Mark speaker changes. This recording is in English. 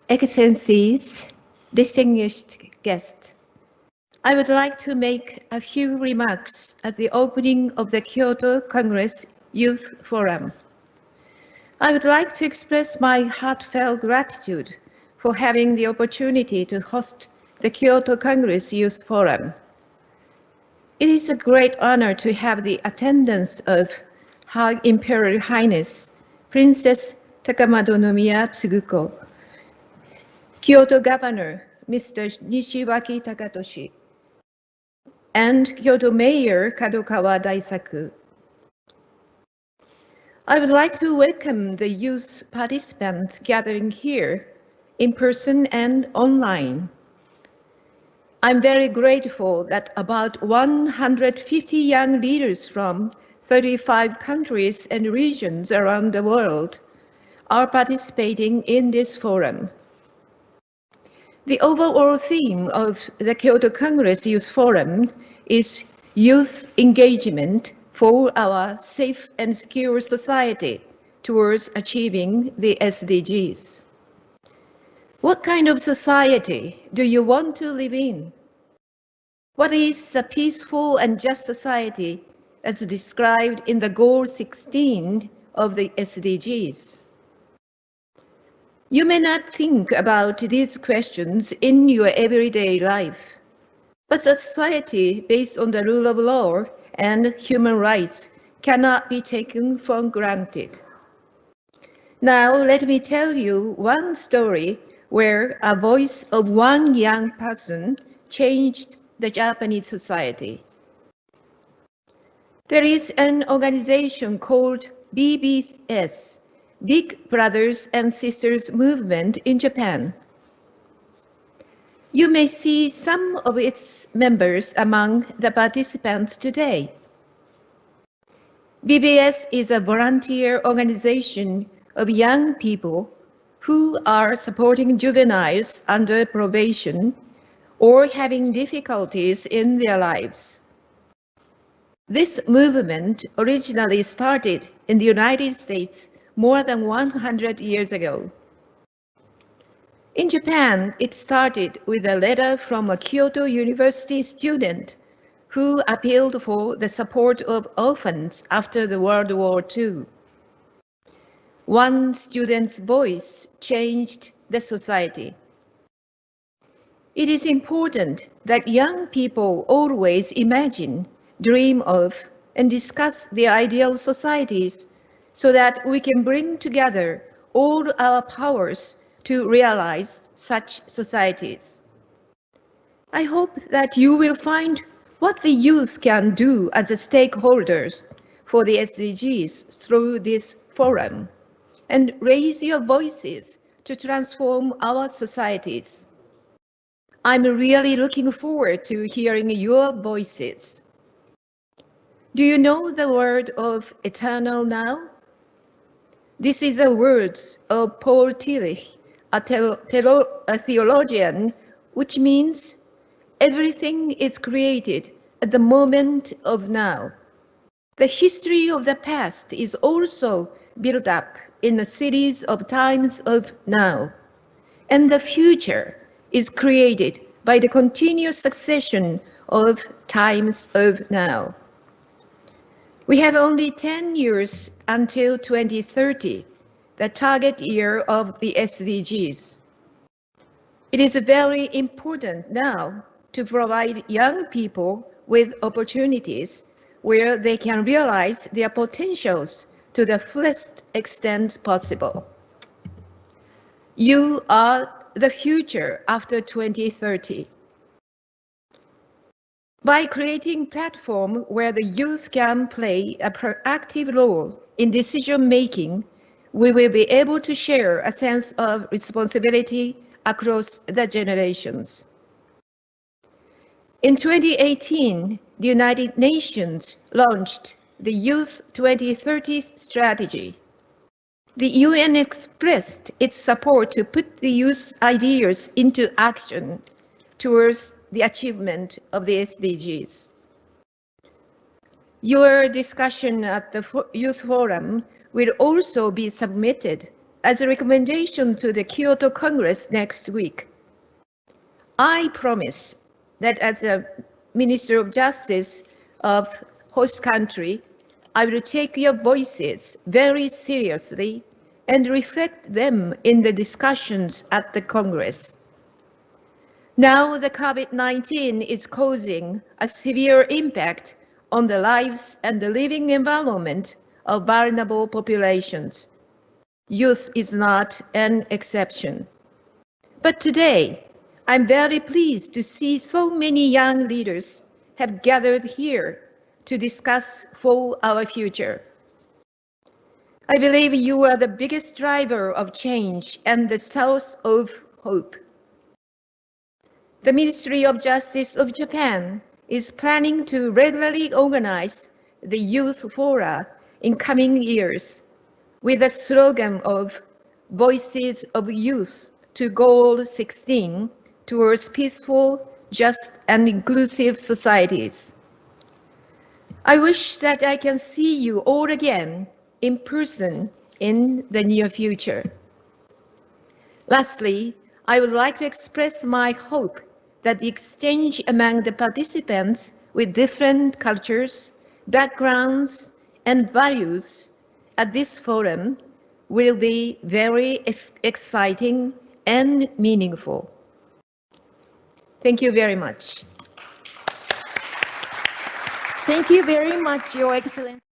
Speaker 1: Excellencies, distinguished guests, I would like to make a few remarks at the opening of the Kyoto Congress Youth Forum. I would like to express my heartfelt gratitude for having the opportunity to host the Kyoto Congress Youth Forum. It is a great honor to have the attendance of Her Imperial Highness Princess Takamado Nomiya Tsuguko, Kyoto Governor Mr. Nishiwaki Takatoshi, and Kyoto Mayor Kadokawa Daisaku. I would like to welcome the youth participants gathering here in person and online. I'm very grateful that about 150 young leaders from 35 countries and regions around the world are participating in this forum. The overall theme of the Kyoto Congress Youth Forum is youth engagement for our safe and secure society towards achieving the SDGs. What kind of society do you want to live in? What is a peaceful and just society as described in the Goal 16 of the SDGs? You may not think about these questions in your everyday life, but a society based on the rule of law and human rights cannot be taken for granted. Now, let me tell you one story where a voice of one young person changed the Japanese society. There is an organization called BBS, Big Brothers and Sisters Movement in Japan. You may see some of its members among the participants today. BBS is a volunteer organization of young people who are supporting juveniles under probation or having difficulties in their lives. This movement originally started in the United States more than 100 years ago. In Japan, it started with a letter from a Kyoto University student who appealed for the support of orphans after the World War II. One student's voice changed the society. It is important that young people always imagine, dream of, and discuss their ideal societies so that we can bring together all our powers to realize such societies. I hope that you will find what the youth can do as stakeholders for the SDGs through this forum, and raise your voices to transform our societies. I'm really looking forward to hearing your voices. Do you know the word of eternal now? This is a word of Paul Tillich, a theologian, which means everything is created at the moment of now. The history of the past is also built up in a series of times of now, and the future is created by the continuous succession of times of now. We have only 10 years until 2030, the target year of the SDGs. It is very important now to provide young people with opportunities where they can realize their potentials to the fullest extent possible. You are the future after 2030. By creating a platform where the youth can play a proactive role in decision-making, we will be able to share a sense of responsibility across the generations. In 2018, the United Nations launched the Youth 2030 strategy. The UN expressed its support to put the youth ideas into action towards the achievement of the SDGs. Your discussion at the Youth Forum will also be submitted as a recommendation to the Kyoto Congress next week. I promise that as a Minister of Justice of host country, I will take your voices very seriously and reflect them in the discussions at the Congress. Now the COVID-19 is causing a severe impact on the lives and the living environment of vulnerable populations. Youth is not an exception. But today, I'm very pleased to see so many young leaders have gathered here to discuss for our future. I believe you are the biggest driver of change and the source of hope. The Ministry of Justice of Japan is planning to regularly organize the Youth Fora in coming years with the slogan of Voices of Youth to Goal 16 towards peaceful, just, and inclusive societies. I wish that I can see you all again in person in the near future. Lastly, I would like to express my hope that the exchange among the participants with different cultures, backgrounds, and values at this forum will be very exciting and meaningful. Thank you very much.
Speaker 2: Thank you very much, Your Excellency.